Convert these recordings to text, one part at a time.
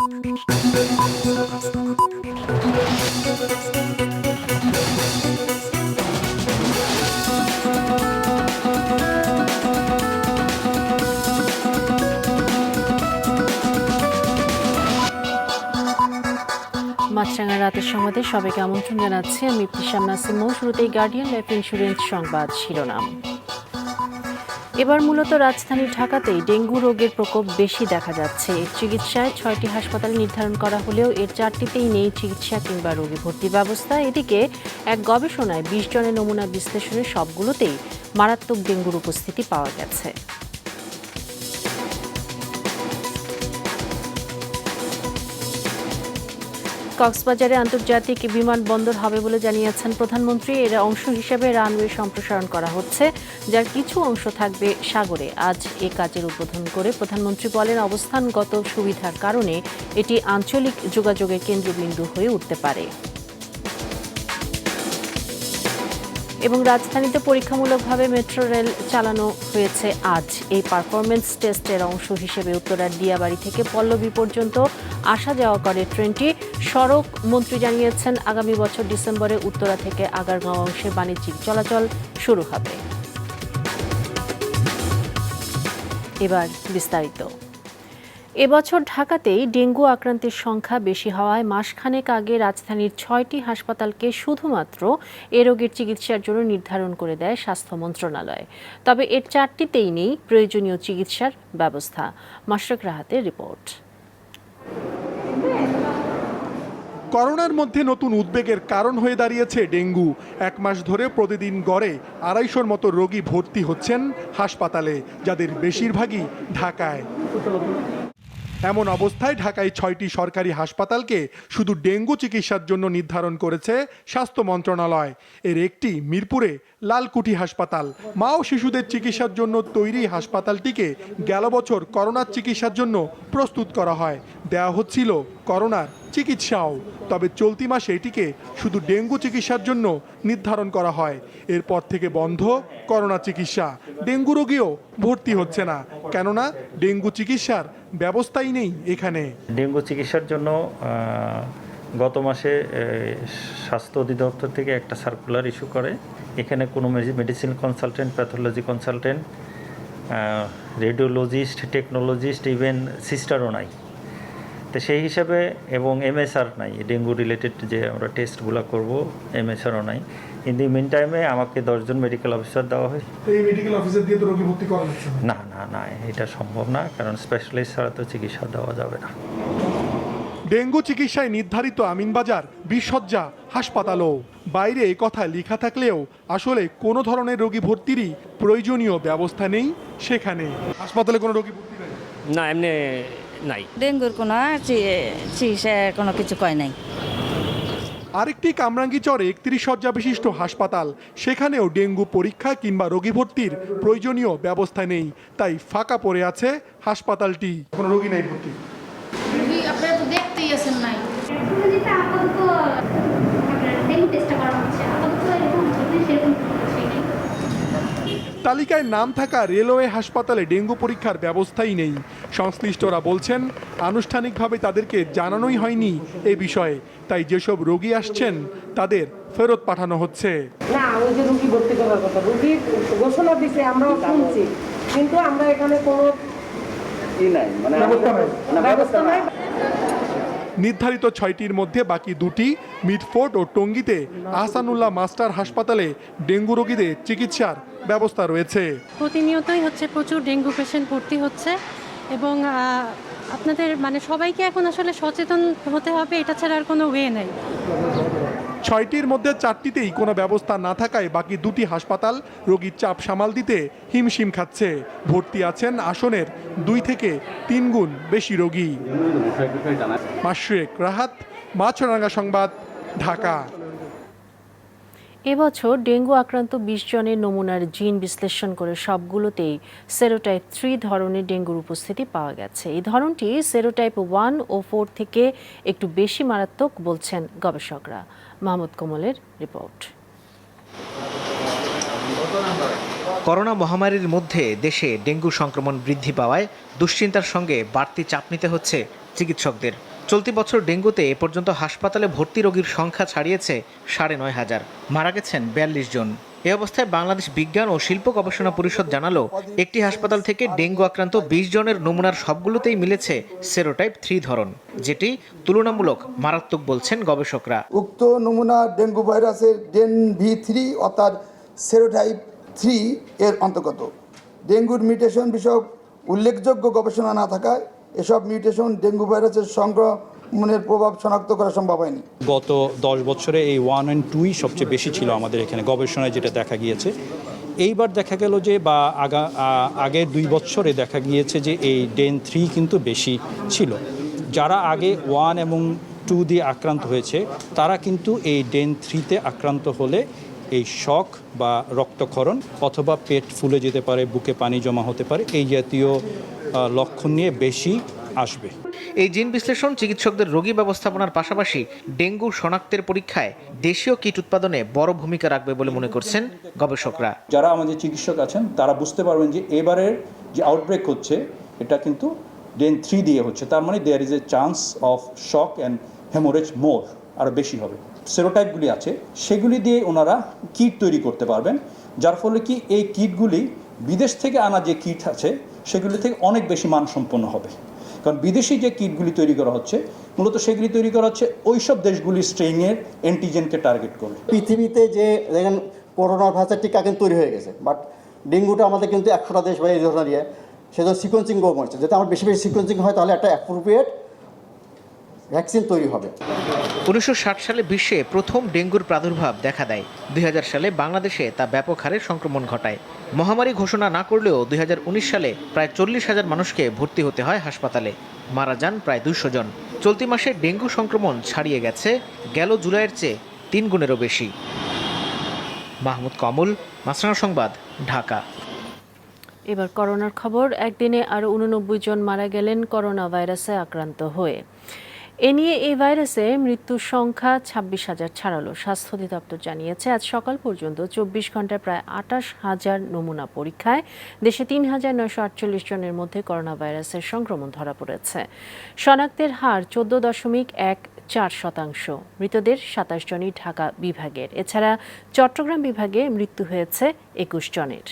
মাছরাঙা রাতের সংবাদে সবাইকে আমন্ত্রণ জানাচ্ছি। আমি ইবতিসাম নাসিম। শুরুতেই গার্ডিয়ান লাইফ ইন্স্যুরেন্স সংবাদ শিরোনাম। এবার মূলত রাজধানী ঢাকাতেই ডেঙ্গু রোগের প্রকোপ বেশি দেখা যাচ্ছে। এর চিকিৎসায় ৬টি হাসপাতালে নির্ধারণ করা হলেও এর ৪টিতেই নেই চিকিৎসা কিংবা রোগী ভর্তি ব্যবস্থা। এদিকে এক গবেষণায় ২০ জনের নমুনা বিশ্লেষণে সবগুলোতেই মারাত্মক ডেঙ্গুর উপস্থিতি পাওয়া গেছে। কক্সবাজারে আন্তর্জাতিক বিমানবন্দর হবে বলে জানিয়েছেন প্রধানমন্ত্রী। এর অংশ হিসেবে রানওয়ে সম্প্রসারণ করা হচ্ছে, যার কিছু অংশ থাকবে সাগরে। আজ এ কাজের উদ্বোধন করে প্রধানমন্ত্রী বলেন, অবস্থানগত সুবিধার কারণে এটি আঞ্চলিক যোগাযোগের কেন্দ্রবিন্দু হয়ে উঠতে পারে। এবং রাজধানীতে পরীক্ষামূলকভাবে মেট্রো রেল চালানো হয়েছে আজ। এই পারফরমেন্স টেস্টের অংশ হিসেবে উত্তরার দিয়াবাড়ি থেকে পল্লবী পর্যন্ত আসা যাওয়া করে ট্রেনটি। সড়ক মন্ত্রী জানিয়েছেন, আগামী বছর ডিসেম্বরে উত্তরা থেকে আগারগাঁও অংশে বাণিজ্যিক চলাচল শুরু হবে। এবার বিস্তারিত। এবছর ঢাকাতেই ডেঙ্গু আক্রান্তের সংখ্যা বেশি হওয়ায় মাসখানেক আগে রাজধানীর ৬টি হাসপাতালকে শুধুমাত্র এ রোগের চিকিৎসার জন্য নির্ধারণ করে দেয় স্বাস্থ্য মন্ত্রণালয়। তবে এর ৪টিতেই নেই প্রয়োজনীয় চিকিৎসার ব্যবস্থা। মাশরাক রাহাতের রিপোর্ট। করোনার মধ্যে নতুন উদ্বেগের কারণ হয়ে দাঁড়িয়েছে ডেঙ্গু। এক মাস ধরে প্রতিদিন গড়ে ২৫০র মতো রোগী ভর্তি হচ্ছেন হাসপাতালে, যাদের বেশিরভাগই ঢাকায়। এমন অবস্থায় ঢাকায় ৬টি সরকারি হাসপাতালকে শুধু ডেঙ্গু চিকিৎসার জন্য নির্ধারণ করেছে স্বাস্থ্য মন্ত্রণালয়। এর একটি মিরপুরে লালকুঠি হাসপাতাল। মা ও শিশুদের চিকিৎসার জন্য তৈরি হাসপাতালটিকে গেল বছর করোনার চিকিৎসার জন্য প্রস্তুত করা হয়, দেওয়া হচ্ছিল করোনার চিকিৎসাও। তবে চলতি মাসে এটিকে শুধু ডেঙ্গু চিকিৎসার জন্য নির্ধারণ করা হয়। এরপর থেকে বন্ধ করোনা চিকিৎসা। ডেঙ্গু রোগীও ভর্তি হচ্ছে না, কেননা ডেঙ্গু চিকিৎসার ব্যবস্থাই নেই এখানে। ডেঙ্গু চিকিৎসার জন্য গত মাসে স্বাস্থ্য অধিদপ্তর থেকে একটা সার্কুলার ইস্যু করে। এখানে কোনো medicine consultant, pathology consultant, radiologist, technologist, even সিস্টারও নাই। তো সেই হিসাবে এবং এমএসআর নাই, ডেঙ্গু রিলেটেড যে আমরা টেস্টগুলো করব এমএসআরও নাই। ইন দি মিন টাইমে আমাকে 10 জন মেডিকেল অফিসার দেওয়া হয়। এই মেডিকেল অফিসার দিয়ে তো রোগী ভর্তি করা হচ্ছে না না না, এটা সম্ভব না, কারণ স্পেশালিস্ট ছাড়া তো চিকিৎসা দেওয়া যাবে না। ডেঙ্গু চিকিৎসায় নির্ধারিত আমিনবাজার ২০ শয্যা হাসপাতালও। বাইরে এই কথা লেখা থাকলেও আসলে কোনো ধরনের রোগী ভর্তিরই প্রয়োজনীয় ব্যবস্থা নেই সেখানে। হাসপাতালে কোনো রোগী ভর্তি নেই? না, এমনি নাই। ডেঙ্গুর কোনো চিকিৎসা কোনো কিছু কয় নাই। আরেকটি কামরাঙ্গীচরে ৩১ শয্যা বিশিষ্ট হাসপাতাল, সেখানেও ডেঙ্গু পরীক্ষা কিংবা রোগী ভর্তির প্রয়োজনীয় ব্যবস্থা নেই। তাই ফাঁকা পড়ে আছে হাসপাতালটি। কোনো রোগী নেই ভর্তি। আপনারা তো দেখতেই আছেন নাই। তালিকায় নাম থাকা রেলওয়ে হাসপাতালে ডেঙ্গু পরীক্ষার ব্যবস্থাই নেই। সংশ্লিষ্টরা বলছেন, আনুষ্ঠানিকভাবে তাদেরকে জানানোই হয়নি এ বিষয়ে। তাই যেসব রোগী আসছেন তাদের ফেরত পাঠানো হচ্ছে। না, ওই যে রোগী ভর্তি করার কথা, রোগী ঘোষণা দিচ্ছে, আমরাও শুনছি, কিন্তু আমরা এখানে কোনো ব্যবস্থা নাই। নির্ধারিত ৬টির মধ্যে বাকি ২টি মিটফোর্ড ও টঙ্গীতে আহসানুল্লাহ মাস্টার হাসপাতালে ডেঙ্গু রোগীদের চিকিৎসার ব্যবস্থা রয়েছে। প্রতিনিয়তই প্রচুর ডেঙ্গু পেশেন্ট ভর্তি হচ্ছে এবং আপনাদের সবাইকে এখন আসলে সচেতন হতে হবে, এটা ছাড়া আর কোনো ওয়ে নাই। ৬টির মধ্যে ৪টিতেই কোনো ব্যবস্থা না থাকায় বাকি 2টি হাসপাতাল রোগীর চাপ সামাল দিতে হিমশিম খাচ্ছে। ভর্তি আছেন আসনের 2 থেকে 3 গুণ বেশি রোগী। মাশরাক রাহাত, মাছরাঙা সংবাদ, ঢাকা। এবছর ডেঙ্গু আক্রান্ত ২০ জনের নমুনার জিন বিশ্লেষণ করে সবগুলোতেই সেরোটাইপ 3 ধরনের ডেঙ্গুর উপস্থিতি পাওয়া গেছে। এই ধরনটি সেরোটাইপ 1 ও 4 থেকে একটু বেশি মারাত্মক বলছেন গবেষকরা। মাহমুদ কোমলের রিপোর্ট। করোনা মহামারীর মধ্যে দেশে ডেঙ্গু সংক্রমণ বৃদ্ধি পাওয়ায় দুশ্চিন্তার সঙ্গে বাড়তি চাপ নিতে হচ্ছে চিকিৎসকদের। চলতি বছর ডেঙ্গুতে এ পর্যন্ত হাসপাতালে ভর্তি রোগীর সংখ্যা ছাড়িয়েছে ৯,৫০০। মারা গেছেন ৪২ জন। এ অবস্থায় বাংলাদেশ বিজ্ঞান ও শিল্প গবেষণা পরিষদ জানালো, একটি হাসপাতাল থেকে ডেঙ্গু আক্রান্ত ২০ জনের নমুনার সবগুলোতেই মিলেছে সেরোটাইপ 3 ধরন, যেটি তুলনামূলক মারাত্মক বলছেন গবেষকরা। উক্ত নমুনা ডেঙ্গু ভাইরাসের ডেন V3 অর্থাৎ সেরোটাইপ 3 এর অন্তর্গত। ডেঙ্গুর মিউটেশন বিষয়ক উল্লেখযোগ্য গবেষণা না থাকায় এসব মিউটেশন ডেঙ্গু ভাইরাসের সংক্রমণের প্রভাব শনাক্ত করা সম্ভব হয়নি। গত 10 বছরে এই 1 and 2 সবচেয়ে বেশি ছিল আমাদের এখানে গবেষণায় যেটা দেখা গিয়েছে। এইবার দেখা গেল যে আগের 2 বছরে দেখা গিয়েছে যে এই ডেন 3 কিন্তু বেশি ছিল। যারা আগে 1 এবং 2 দিয়ে আক্রান্ত হয়েছে তারা কিন্তু এই ডেন 3তে আক্রান্ত হলে এই শক বা রক্তক্ষরণ অথবা পেট ফুলে যেতে পারে, বুকে পানি জমা হতে পারে, এই জাতীয় লক্ষণ নিয়ে বেশি আসবে। এই জিন বিশ্লেষণ চিকিৎসকদের রোগী ব্যবস্থাপনার পাশাপাশি ডেঙ্গু শনাক্তের পরীক্ষায় দেশীয় কিট উৎপাদনে বড় ভূমিকা রাখবে বলে মনে করছেন গবেষকরা। যারা আমাদের চিকিৎসক আছেন তারা বুঝতে পারবেন যে এবারের যে আউটব্রেক হচ্ছে এটা কিন্তু ডেন 3 দিয়ে হচ্ছে, তার মানে there is a chance of shock and haemorrhage more, আরও বেশি হবে। সেরোটাইপগুলি আছে সেগুলি দিয়ে ওনারা কিট তৈরি করতে পারবেন, যার ফলে কি এই কিটগুলি বিদেশ থেকে আনা যে কিট আছে সেগুলি থেকে অনেক বেশি মানসম্পন্ন হবে। কারণ বিদেশি যে কিটগুলি তৈরি করা হচ্ছে মূলত সেগুলি তৈরি করা হচ্ছে ওই সব দেশগুলির স্ট্রেইনের অ্যান্টিজেনকে টার্গেট করে। পৃথিবীতে যে দেখেন করোনা ভাইরাসের টিকা কিন্তু তৈরি হয়ে গেছে, বাট ডেঙ্গুটা আমাদের কিন্তু 100টা দেশ বা এই ধরনের সেজন্য সিকোয়েন্সিং করছে। যাতে আমার বেশি বেশি সিকোয়েন্সিং হয় তাহলে একটা অ্যাপ্রোপ্রিয়েট ভ্যাকসিন তৈরি হবে। 1960 সালে বিশ্বে প্রথম ডেঙ্গুর প্রাদুর্ভাব দেখা দেয়। 2000 সালে বাংলাদেশে তা ব্যাপক হারে সংক্রমণ ঘটায়। মহামারী ঘোষণা না করলেও 2019 সালে প্রায় 40,000 মানুষকে ভর্তি হতে হয় হাসপাতালে। মারা যান প্রায় 200 জন। চলতি মাসে ডেঙ্গু সংক্রমণ ছাড়িয়ে গেছে গেল জুলাইয়ের চেয়ে 3 গুণেরও বেশি। মাহমুদ কমল, মাছরাঙা সংবাদ, ঢাকা। এবার করোনার খবর। একদিনে আরও 89 জন মারা গেলেন করোনা ভাইরাসে আক্রান্ত হয়ে। এ নিয়ে এই ভাইরাসে মৃত্যুর সংখ্যা 26,000 ছাড়ালো। স্বাস্থ্য অধিদপ্তর জানিয়েছে আজ সকাল পর্যন্ত 24 ঘন্টায় প্রায় 28,000 নমুনা পরীক্ষায় দেশে 3,948 জনের মধ্যে করোনা ভাইরাসের সংক্রমণ ধরা পড়েছে। শনাক্তের হার 14.14%। মৃতদের 27 জনই ঢাকা বিভাগের। এছাড়া চট্টগ্রাম বিভাগে মৃত্যু হয়েছে 21 জনের।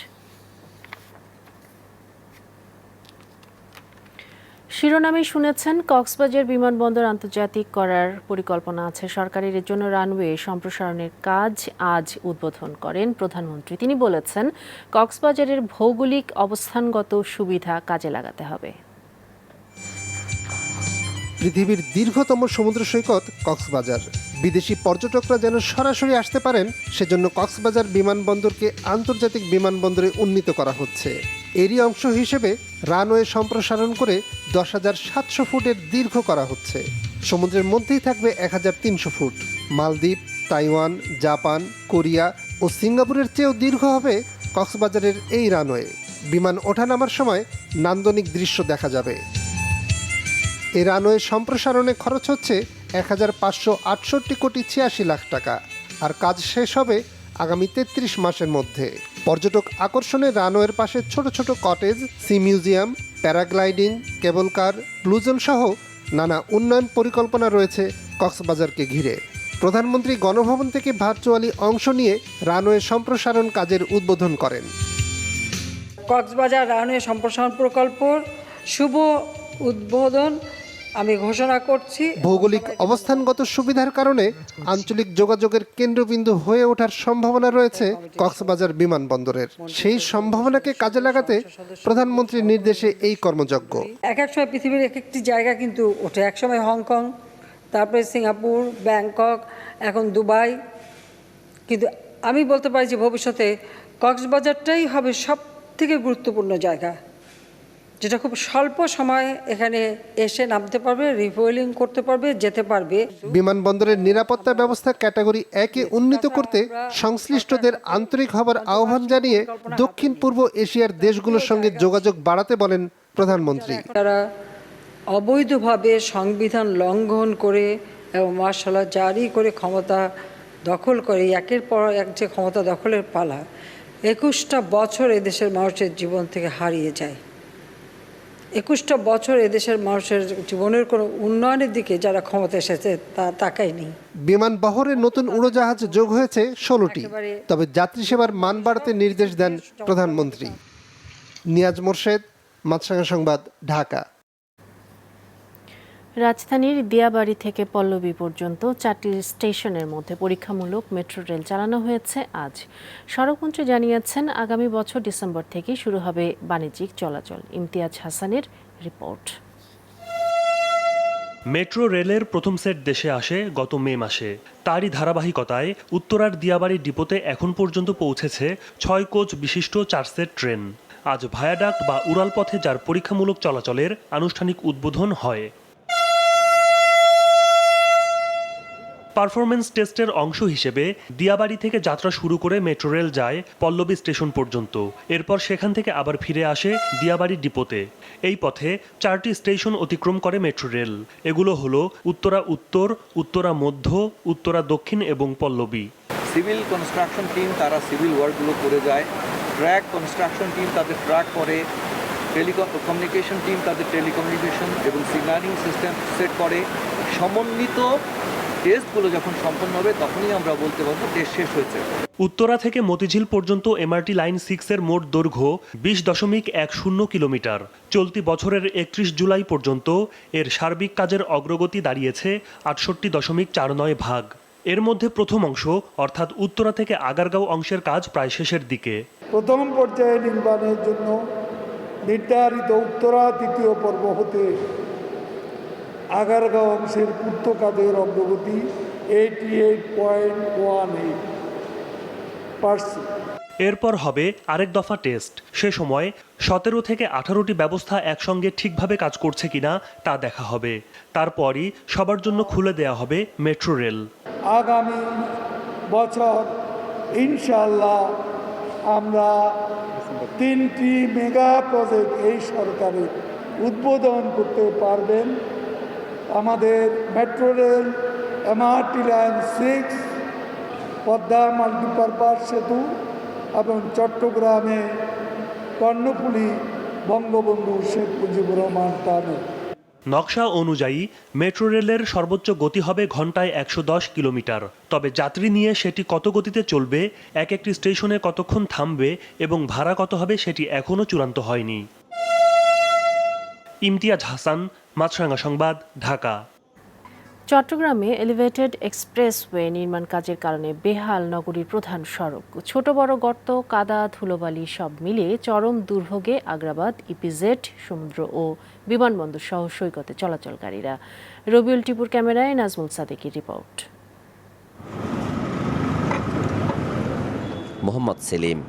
শিরোনামে শুনেছেন, কক্সবাজার বিমানবন্দর আন্তর্জাতিক করার পরিকল্পনা আছে সরকারের। এর জন্য রানওয়ে সম্প্রসারণের কাজ আজ উদ্বোধন করেন প্রধানমন্ত্রী। তিনি বলেছেন, কক্সবাজারের ভৌগোলিক অবস্থানগত সুবিধা কাজে লাগাতে হবে। পৃথিবীর দীর্ঘতম সমুদ্র সৈকত কক্সবাজার। বিদেশি পর্যটকরা যেন সরাসরি আসতে পারেন সেজন্য কক্সবাজার বিমানবন্দরকে আন্তর্জাতিক বিমানবন্দরে উন্নীত করা হচ্ছে। এরই অংশ হিসেবে রানওয়ে সম্প্রসারণ করে 10,700 ফুটের দীর্ঘ করা হচ্ছে। সমুদ্রের মধ্যেই থাকবে 1,300 ফুট। মালদ্বীপ, তাইওয়ান, জাপান, কোরিয়া ও সিঙ্গাপুরের চেয়েও দীর্ঘ হবে কক্সবাজারের এই রানওয়ে। বিমান ওঠানামার সময় নান্দনিক দৃশ্য দেখা যাবে। এই রানওয়ে সম্প্রসারণে খরচ হচ্ছে 1,568 কোটি 86 লাখ টাকা, আর কাজ শেষ হবে আগামী 33 মাসের মধ্যে। পর্যটক আকর্ষণে রানওয়ের পাশে ছোট ছোট কটেজ, সি মিউজিয়াম, প্যারাগ্লাইডিং, কেবল কার, ব্লুজোন সহ নানা উন্নয়ন পরিকল্পনা রয়েছে কক্সবাজারকে ঘিরে। প্রধানমন্ত্রী গণভবন থেকে ভার্চুয়ালি অংশ নিয়ে রানওয়ে সম্প্রসারণ কাজের উদ্বোধন করেন। কক্সবাজার রানওয়ে সম্প্রসারণ প্রকল্পর শুভ উদ্বোধন আমি ঘোষণা করছি। ভৌগোলিক অবস্থানগত সুবিধার কারণে আঞ্চলিক যোগাযোগের কেন্দ্রবিন্দু হয়ে ওঠার সম্ভাবনা রয়েছে কক্সবাজার বিমানবন্দরের। সেই সম্ভাবনাকে কাজে লাগাতে প্রধানমন্ত্রীর নির্দেশে এই কর্মযজ্ঞ। এক এক সময় পৃথিবীর এক একটি জায়গা কিন্তু ওঠে। এক সময় হংকং, তারপরে সিঙ্গাপুর, ব্যাংকক, এখন দুবাই। কিন্তু আমি বলতে পারি যে ভবিষ্যতে কক্সবাজারটাই হবে সব থেকে গুরুত্বপূর্ণ জায়গা, যেটা খুব স্বল্প সময়ে এখানে এসে নামতে পারবে, রিফুয়েলিং করতে পারবে, যেতে পারবে। বিমানবন্দরের নিরাপত্তা ব্যবস্থা ক্যাটাগরি 1-এ উন্নীত করতে সংশ্লিষ্টদের আন্তরিক হবার আহ্বান জানিয়ে দক্ষিণ পূর্ব এশিয়ার দেশগুলোর সঙ্গে যোগাযোগ বাড়াতে বলেন প্রধানমন্ত্রী। তারা অবৈধভাবে সংবিধান লঙ্ঘন করে এবং মার্শাল ল জারি করে ক্ষমতা দখল করে একের পর এক যে ক্ষমতা দখলের পালা 21টা বছর এদেশের মানুষের জীবন থেকে হারিয়ে যায়। 21টা বছর এদেশের মানুষের জীবনের কোনো উন্নয়নের দিকে যারা ক্ষমতা এসেছে তা তাকায়নি। বিমান বহরে নতুন উড়োজাহাজ যোগ হয়েছে 16টি, তবে যাত্রী সেবার মান বাড়াতে নির্দেশ দেন প্রধানমন্ত্রী। নিয়াজ মোরশেদ, মাছরাঙা সংবাদ, ঢাকা। রাজধানীর দিয়াবাড়ি থেকে পল্লবী পর্যন্ত 4টি স্টেশনের মধ্যে পরীক্ষামূলক মেট্রো রেল চালানো হয়েছে আজ। সড়কমন্ত্রী জানিয়েছেন, আগামী বছর ডিসেম্বর থেকে শুরু হবে বাণিজ্যিক চলাচল। ইমতিয়াজ হাসানের রিপোর্ট। মেট্রো রেলের প্রথম সেট দেশে আসে গত মে মাসে। তারই ধারাবাহিকতায় উত্তরার দিয়াবাড়ি ডিপোতে এখন পর্যন্ত পৌঁছেছে 6 কোচ বিশিষ্ট 4 সেট ট্রেন। আজ ভায়াডাক্ট বা উড়াল পথে যার পরীক্ষামূলক চলাচলের আনুষ্ঠানিক উদ্বোধন হয়। পারফরমেন্স টেস্টের অংশ হিসেবে দিয়াবাড়ি থেকে যাত্রা শুরু করে মেট্রো রেল যায় পল্লবী স্টেশন পর্যন্ত। এরপর সেখান থেকে আবার ফিরে আসে দিয়াবাড়ি ডিপোতে। এই পথে 4টি স্টেশন অতিক্রম করে মেট্রো রেল। এগুলো হলো উত্তরা উত্তর, উত্তরা মধ্য, উত্তরা দক্ষিণ এবং পল্লবী। সিভিল কনস্ট্রাকশন টিম তারা সিভিল ওয়ার্কগুলো করে যায়, ট্র্যাক কনস্ট্রাকশন টিম তাদের ট্র্যাক করে, টেলিকমিউনিকেশন টিম তাদের টেলিকমিউনিকেশন এবং সিগন্যালিং সিস্টেম সেট করে। সমন্বিত টেস্টগুলো যখন সম্পন্ন হবে তখনই আমরা বলতে পারবো টেস্ট শেষ হয়েছে। উত্তরা থেকে মতিঝিল পর্যন্ত এমআরটি লাইন 6-এর মোট দৈর্ঘ্য 20.10 কিলোমিটার। চলতি বছরের 31 জুলাই পর্যন্ত এর সার্বিক কাজের অগ্রগতি দাঁড়িয়েছে 68.49 ভাগ। এর মধ্যে প্রথম অংশ অর্থাৎ উত্তরা থেকে আগারগাঁও অংশের কাজ প্রায় শেষের দিকে। প্রথম পর্যায়ে নির্মাণের জন্য নির্ধারিত উত্তরা তৃতীয় পর্ব হতে আগারগাঁও অংশের পূর্ত কাজের অগ্রগতি 88.18%। এরপর হবে আরেক দফা টেস্ট। সে সময় 17 থেকে 18টি ব্যবস্থা একসঙ্গে ঠিকভাবে কাজ করছে কিনা তা দেখা হবে। তারপরই সবার জন্য খুলে দেয়া হবে মেট্রো রেল। আগামী বছর ইনশাআল্লাহ আমরা 3টি মেগা প্রজেক্ট এই সরকারে উদ্বোধন করতে পারবেন। আমাদের metro rail, MRT line 6, Padma multipurpose সেতু এবং চট্টগ্রামে কর্ণফুলী বঙ্গবন্ধু শেখ মুজিবুর রহমান টানেল। নকশা অনুযায়ী মেট্রো রেলের সর্বোচ্চ গতি হবে ঘন্টায় 110 কিলোমিটার। তবে যাত্রী নিয়ে সেটি কত গতিতে চলবে, এক একটি স্টেশনে কতক্ষণ থামবে এবং ভাড়া কত হবে সেটি এখনও চূড়ান্ত হয়নি। ইমতিয়াজ হাসান, মাছরাঙা সংবাদ, ঢাকা। চট্টগ্রামে এলিভেটেড এক্সপ্রেসওয়ে নির্মাণ কাজের কারণে বেহাল নগরীর প্রধান সড়ক। ছোট বড় গর্ত, কাদা, ধুলোবালি সব মিলিয়ে চরম দুর্ভোগে আগ্রাবাদ, ইপিজেড, সমুদ্র ও বিমানবন্দর সহ সৈকতে চলাচলকারীরা। রবিউল টিপুর ক্যামেরায় নাজমুল সাদেকের রিপোর্ট। মোহাম্মদ সেলিম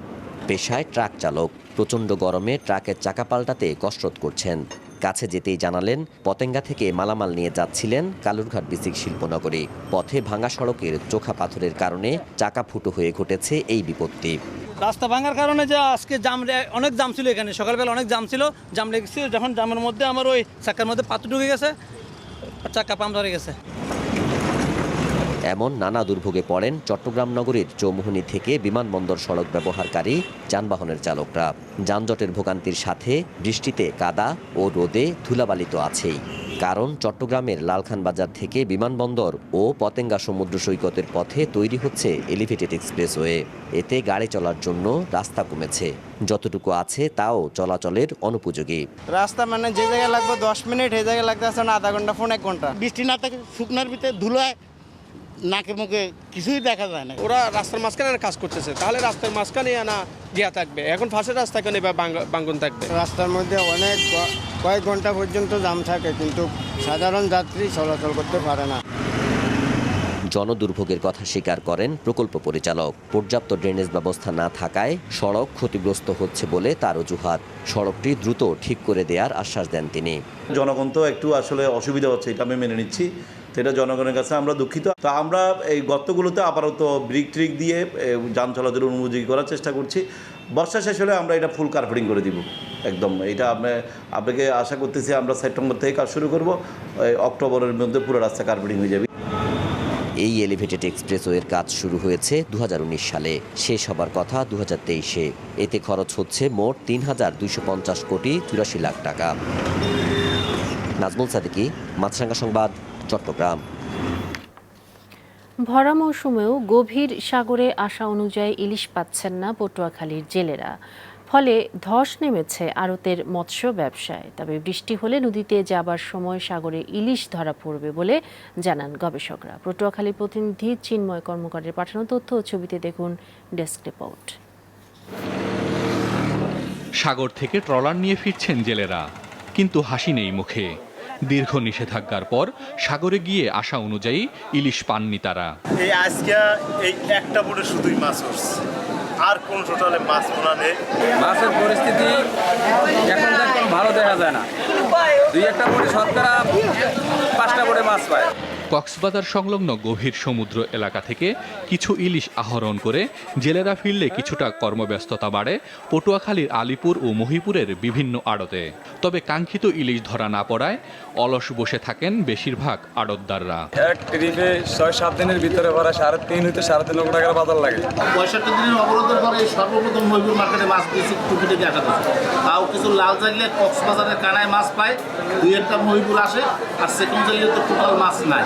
পেশায় ট্রাক চালক। প্রচণ্ড গরমে ট্রাকের চাকা পাল্টাতে কসরত করছেন। কাছে যেতেই জানালেন, পতেঙ্গা থেকে মালামাল নিয়ে যাচ্ছিলেন কালুরঘাট বিসিক শিল্পনগরী। পথে ভাঙা সড়কের চোখা পাথরের কারণে চাকা ফুটো হয়ে ঘটেছে এই বিপত্তি। রাস্তা ভাঙার কারণে যে আজকে অনেক জাম ছিল, এখানে সকালবেলা অনেক জাম ছিল, জাম লেগেছিল। যখন জামের মধ্যে আমার ওই চাকার মধ্যে পাথর ঢুকে গেছে, চাকা পাম্প হয়ে গেছে। এমন নানা দুর্ভোগে পড়েন চট্টগ্রাম নগরীর চৌমুহনী থেকে বিমানবন্দর সড়ক ব্যবহারকারী যানবাহনের চালকরা। যানজটের ভোগান্তির সাথে বৃষ্টিতে কাদা ও রোদে ধুলাবালি তো আছেই। কারণ চট্টগ্রামের লালখান বাজার থেকে বিমানবন্দর ও পতেঙ্গা সমুদ্র সৈকতের পথে তৈরি হচ্ছে এলিভেটেড এক্সপ্রেসওয়ে। এতে গাড়ি চলার জন্য রাস্তা কমেছে, যতটুকু আছে তাও চলাচলের অনুপযোগী। রাস্তা মানে যে জায়গায় লাগবে 10 মিনিট, এই জায়গায় লাগতেছে না আধা ঘন্টা, 1 ঘন্টা। বৃষ্টি না থাকে শুকনার ভিতরে ধুলায় নাকে মুখে কিছুই দেখা যায় না। ওরা রাস্তার মাঝখানে কাজ করতেছে, তাহলে রাস্তার মাঝখানে আনা গিয়া থাকবে। এখন ফাঁসের রাস্তা কেন বাঙ্গন থাকবে? রাস্তার মধ্যে অনেক কয়েক ঘন্টা পর্যন্ত জাম থাকে, কিন্তু সাধারণ যাত্রী চলাচল করতে পারে না। জনদুর্ভোগের কথা স্বীকার করেন প্রকল্প পরিচালক। পর্যাপ্ত ড্রেনেজ ব্যবস্থা না থাকায় সড়ক ক্ষতিগ্রস্ত হচ্ছে বলে তার অজুহাত। সড়কটি দ্রুত ঠিক করে দেওয়ার আশ্বাস দেন তিনি। জনগণ তো একটু আসলে অসুবিধা হচ্ছে, এটা আমি মেনে নিচ্ছি। সেটা জনগণের কাছে আমরা দুঃখিত। তো আমরা এই গর্তগুলোতে আপাতত ব্রিক ট্রিক দিয়ে যান চলাচল অনুপযোগী করার চেষ্টা করছি। বর্ষা শেষ হলে আমরা এটা ফুল কার্পেটিং করে দিব একদম। এটা আপনাকে আশা করতেছি আমরা সেপ্টেম্বর থেকে কাজ শুরু করব, অক্টোবরের মধ্যে পুরো রাস্তা কার্পেটিং হয়ে যাবে। এই এলিভেটেড এক্সপ্রেসওয়ের কাজ শুরু হয়েছে 2019 সালে, শেষ হবার কথা 2023-এ। এতে খরচ হচ্ছে মোট 3,250 কোটি 84 লাখ টাকা। নাজমুল সাদিকি, মাছরাঙ্গা সংবাদ, চট্টগ্রাম। ভরা মৌসুমেও গভীর সাগরে আশা অনুযায়ী ইলিশ পাচ্ছেন না পটুয়াখালীর জেলেরা। ফলে ধস নেমেছে আড়তের মৎস্য ব্যবসায়। তবে বৃষ্টি হলে নদীতে যাবার সময় সাগরে ইলিশ ধরা পড়বে বলে জানান গবেষকরা। পটুয়াখালী প্রতিনিধি চিন্ময় কর্মকারের পাঠানো তথ্য ও ছবিতে দেখুন ডেস্ক রিপোর্ট। সাগর থেকে ট্রলার নিয়ে ফিরছেন জেলেরা, কিন্তু হাসি নেই মুখে। দীর্ঘ নিষেধাজ্ঞার পর সাগরে গিয়ে আশা অনুযায়ী ইলিশ পাননি তারা। এই আজকে এই একটা বোটে শুধুই মাছ উঠছে, আর কোন টোটালে মাছ মনে নেই। মাছের পরিস্থিতি এখন ভালো দেখা যায় না। দুই একটা বোটে শতকরা 5টা বোটে মাছ পায়। কক্সবাজার সংলগ্ন গভীর সমুদ্র এলাকা থেকে কিছু ইলিশ আহরণ করে জেলেরা ফিরলে কিছুটা কর্মব্যস্ততা বাড়ে পটুয়াখালীর আলিপুর ও মহিপুরের বিভিন্ন আড়তে। তবে কাঙ্ক্ষিত ইলিশ ধরা না পড়ায় অলস বসে থাকেন বেশিরভাগ আড়তদাররা। এক ট্রিপে 6-7 দিনের ভিতরে ভরা 3.5 হইতে 3.5 লক্ষ টাকার বাজার লাগে। 65 দিনের অবরোধের পরে সর্বপ্রথম মহিপুর মার্কেটে মাছ দিয়েছি টুপি থেকে 18। তাও কিছু লাল জাগলে কক্সবাজারের কানায় মাছ পায়, দুই একটা মহিপুর আসে, আর সেকেন্ড জাগলে তো টোটাল মাছ নাই।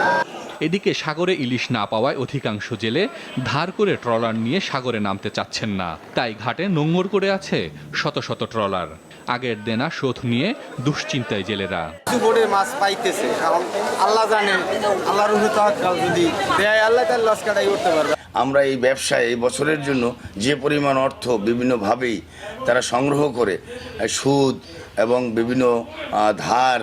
এদিকে সাগরে ইলিশ না পাওয়ায় অধিকাংশ জেলে ধার করে ট্রলার নিয়ে সাগরে নামতে চাচ্ছেন না। তাই ঘাটে নোঙর করে আছে শত শত ট্রলার। আগের দেনা শোধ নিয়ে দুশ্চিন্তায় জেলেরা। কিছু বোটে মাছ পাইতেছে, কারণ আল্লাহ জানে, আল্লাহর উপরে তাওয়াক্কুল, যদি দেয় আল্লাহ তার লস কাটাই করতে পারবে। আমরা এই ব্যবসায় এই বছরের জন্য যে পরিমাণ অর্থ বিভিন্নভাবেই তারা সংগ্রহ করে সুদ এবং বিভিন্ন ধার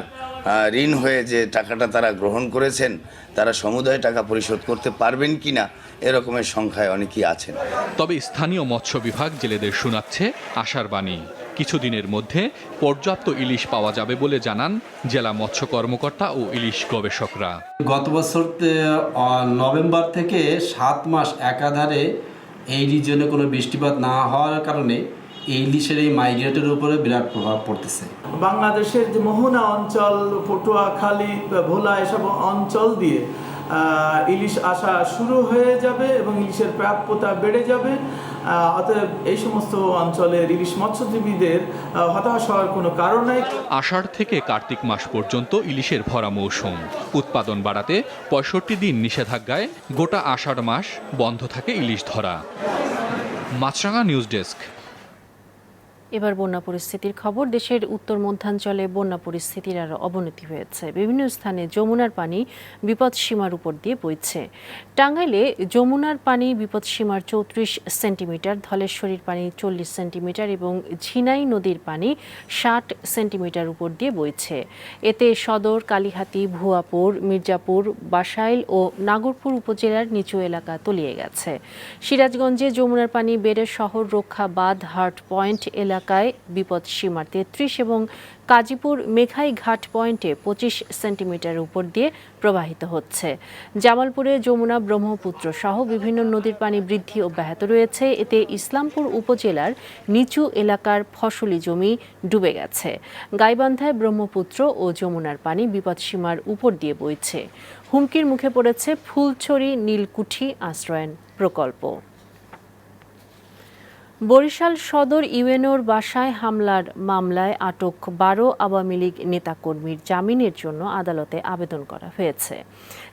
ঋণ হয়ে যে টাকাটা তারা গ্রহণ করেছেন, তারা সমুদায় টাকা পরিশোধ করতে পারবেন কিনা এরকমের সংখ্যায় অনেকেই আছেন। তবে স্থানীয় মৎস্য বিভাগ জেলেদের শোনাচ্ছে আশার বাণী। কিছুদিনের মধ্যে পর্যাপ্ত ইলিশ পাওয়া যাবে বলে জানান জেলা মৎস্য কর্মকর্তা ও ইলিশ গবেষকরা। গত বছর নভেম্বর থেকে 7 মাস একাধারে এই রিজনে কোনো বৃষ্টিপাত না হওয়ার কারণে এই ইলিশের এই মাইগ্রেটের উপরে বিরাট প্রভাব পড়তেছে। বাংলাদেশের যে মোহনা অঞ্চল, পটুয়াখালী, ভোলা এসব অঞ্চল দিয়ে ইলিশ আসা শুরু হয়ে যাবে এবং ইলিশের প্রাপ্যতা বেড়ে যাবে। অতএব এই সমস্ত অঞ্চলের ইলিশ মৎস্যজীবীদের হতাশ হওয়ার কোনো কারণ নেই। আষাঢ় থেকে কার্তিক মাস পর্যন্ত ইলিশের ভরা মৌসুম। উৎপাদন বাড়াতে 65 দিন নিষেধাজ্ঞায় গোটা আষাঢ় মাস বন্ধ থাকে ইলিশ ধরা। মাছরাঙা নিউজ ডেস্ক। এবার বন্যা পরিস্থিতির খবর। দেশের উত্তর মধ্যাঞ্চলে বন্যা পরিস্থিতির আরও অবনতি হয়েছে। বিভিন্ন স্থানে যমুনার পানি বিপদসীমার উপর দিয়ে বইছে। টাঙ্গাইলে যমুনার পানি বিপদসীমার 34 সেন্টিমিটার, ধলেশ্বরীর পানি 40 সেন্টিমিটার এবং ঝিনাই নদীর পানি 60 সেন্টিমিটার উপর দিয়ে বইছে। এতে সদর, কালিহাতী, ভুয়াপুর, মির্জাপুর, বাসাইল ও নাগরপুর উপজেলার নিচু এলাকা তলিয়ে গেছে। সিরাজগঞ্জে যমুনার পানি বেড়ে শহর রক্ষা বাঁধ, হার্ট পয়েন্ট এলাকায় বিপদ সীমার 33 এবং কাজীপুর মেঘাই ঘাট পয়েন্টে 25 সেন্টিমিটার উপর দিয়ে প্রবাহিত হচ্ছে। জামালপুরে যমুনা, ব্রহ্মপুত্র সহ বিভিন্ন নদীর পানি বৃদ্ধি অব্যাহত রয়েছে। এতে ইসলামপুর উপজেলার নিচু এলাকার ফসলি জমি ডুবে গেছে। গাইবান্ধায় ব্রহ্মপুত্র ও যমুনার পানি বিপদসীমার উপর দিয়ে বইছে। হুমকির মুখে পড়েছে ফুলছড়ি নীলকুঠি আশ্রয়ন প্রকল্প। বরিশাল সদর ইউএনওর বাসায় হামলার মামলায় আটক 12 আওয়ামী লীগ নেতাকর্মীর জামিনের জন্য আদালতে আবেদন করা হয়েছে।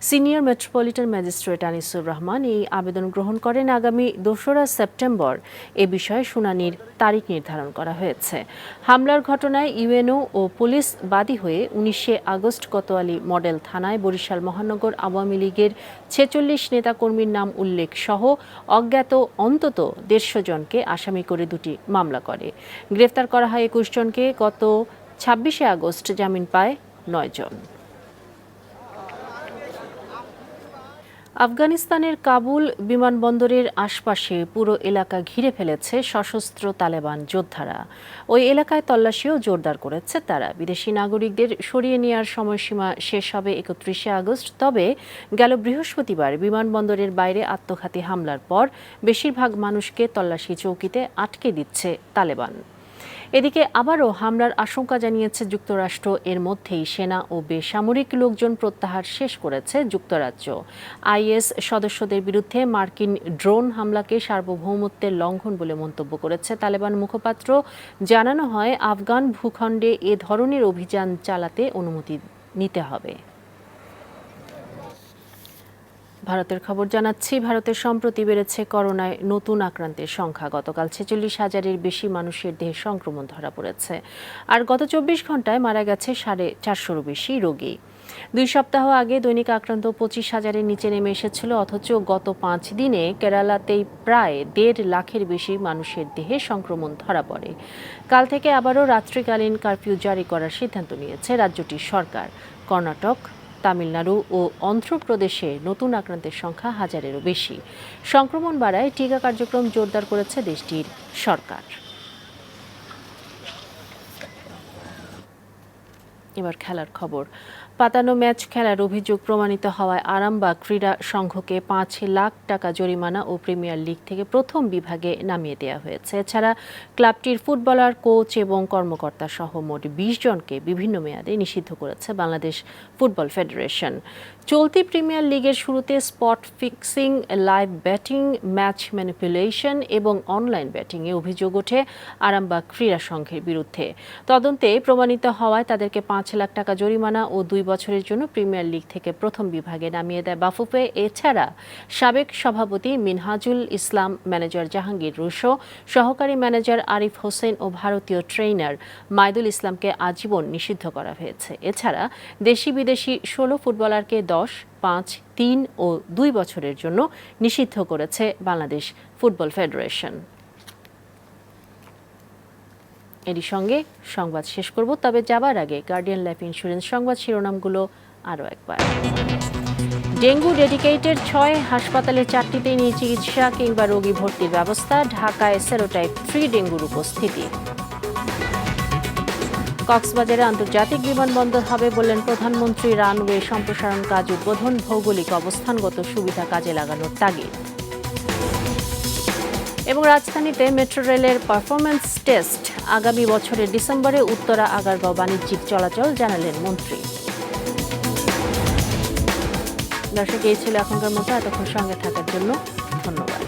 Senior metropolitan magistrate Anisur Rahman এই আবেদন গ্রহণ করেন। আগামী 2রা সেপ্টেম্বর এ বিষয়ে শুনানির তারিখ নির্ধারণ করা হয়েছে। হামলার ঘটনায় ইউএনও ও পুলিশ বাদী হয়ে 19 আগস্ট কোতোয়ালি মডেল থানায় বরিশাল মহানগর আওয়ামী লীগের 46 নেতাকর্মীর নাম উল্লেখ সহ অজ্ঞাত অন্তত 150 জনকে আসামি করে 2টি মামলা করে। গ্রেফতার করা হয় 21 জনকে। গত 26 আগস্ট জামিন পায় 9 জন। আফগানিস্তানের কাবুল বিমানবন্দরের আশপাশে পুরো এলাকা ঘিরে ফেলেছে সশস্ত্র তালেবান যোদ্ধারা। ওই এলাকায় তল্লাশিও জোরদার করেছে তারা। বিদেশি নাগরিকদের সরিয়ে নেওয়ার সময়সীমা শেষ হবে 31 আগস্ট। তবে গেল বৃহস্পতিবার বিমানবন্দরের বাইরে আত্মঘাতী হামলার পর বেশিরভাগ মানুষকে তল্লাশি চৌকিতে আটকে দিচ্ছে তালেবান। এদিকে আবারও হামলার আশঙ্কা জানিয়েছে যুক্তরাষ্ট্র। এর মধ্যেই সেনা ও বেসামরিক লোকজন প্রত্যাহার শেষ করেছে যুক্তরাজ্য। আইএস সদস্যদের বিরুদ্ধে মার্কিন ড্রোন হামলাকে সার্বভৌমত্বের লঙ্ঘন বলে মন্তব্য করেছে তালেবান মুখপাত্র। জানানো হয়, আফগান ভূখণ্ডে এ ধরনের অভিযান চালাতে অনুমতি নিতে হবে। ভারতের খবর জানাচ্ছি। ভারতের সম্প্রতি বেড়েছে করোনায় নতুন আক্রান্তের সংখ্যা। গতকাল 46,000-এর বেশি মানুষের দেহে সংক্রমণ ধরা পড়েছে। আর গত 24 ঘন্টায় মারা গেছে 450-র বেশি রোগী। 2 সপ্তাহ আগে দৈনিক আক্রান্ত 25,000-এর নিচে নেমে এসেছিল, অথচ গত 5 দিনে কেরালাতেই প্রায় 1.5 লাখের বেশি মানুষের দেহে সংক্রমণ ধরা পড়ে। কাল থেকে আবারও রাত্রিকালীন কারফিউ জারি করার সিদ্ধান্ত নিয়েছে রাজ্যটির সরকার। কর্ণাটক, তামিলনাড়ু ও অন্ধ্রপ্রদেশে নতুন আক্রান্তের সংখ্যা 1000-এরও বেশি। সংক্রমণ বাড়ায় টিকা কার্যক্রম জোরদার করেছে দেশটির সরকার। এবার খেলার খবর। পাতানো ম্যাচ খেলার অভিযোগ প্রমাণিত হওয়ায় আরামবাগ ক্রীড়া সংঘকে 5 লাখ টাকা জরিমানা ও প্রিমিয়ার লিগ থেকে প্রথম বিভাগে নামিয়ে দেওয়া হয়েছে। এছাড়া ক্লাবটির ফুটবলার, কোচ এবং কর্মকর্তা সহ মোট 20 জনকে বিভিন্ন মেয়াদে নিষিদ্ধ করেছে বাংলাদেশ ফুটবল ফেডারেশন। চলতি প্রিমিয়ার লিগের শুরুতে spot fixing, live batting, match manipulation এবং অনলাইন ব্যাটিংয়ে অভিযোগ ওঠে আরামবাগ ক্রীড়া সংঘের বিরুদ্ধে। তদন্তে প্রমাণিত হওয়ায় তাদেরকে 5 লাখ টাকা জরিমানা ও 2 বছরের জন্য প্রিমিয়ার লিগ থেকে প্রথম বিভাগে নামিয়ে দেয় বাফুফে। এছাড়া সাবেক সভাপতি মিনহাজুল ইসলাম, ম্যানেজার জাহাঙ্গীর রুশো, সহকারী ম্যানেজার আরিফ হোসেন ও ভারতীয় ট্রেনার মাইদুল ইসলামকে আজীবন নিষিদ্ধ করা হয়েছে। এছাড়া দেশি বিদেশি 16 ফুটবলারকে 10, 5, 3 ও 2 বছরের জন্য নিষিদ্ধ করেছে বাংলাদেশ ফুটবল ফেডারেশন। এরই সঙ্গে সংবাদ শেষ করব, তবে যাবার আগে গার্ডিয়ান লাইফ ইন্স্যুরেন্স সংবাদ শিরোনামগুলো আরও একবার। ডেঙ্গু ডেডিকেটেড 6 হাসপাতালে 4টিতেই নেই চিকিৎসা কিংবা রোগী ভর্তির ব্যবস্থা। ঢাকায় সেরোটাইপ 3 ডেঙ্গুর উপস্থিতি। কক্সবাজারে আন্তর্জাতিক বিমানবন্দর হবে বললেন প্রধানমন্ত্রী। রানওয়ে সম্প্রসারণ কাজ উদ্বোধন। ভৌগোলিক অবস্থানগত সুবিধা কাজে লাগানোর তাগিদ। এবং রাজধানীতে মেট্রো রেলের পারফরম্যান্স টেস্ট আগামী বছরের ডিসেম্বরে উত্তরা আগারগাঁও বাণিজ্যিক চলাচল, জানালেন মন্ত্রী। দর্শক, এই ছিল এখনকার মতো। এতক্ষণ সঙ্গে থাকার জন্য ধন্যবাদ।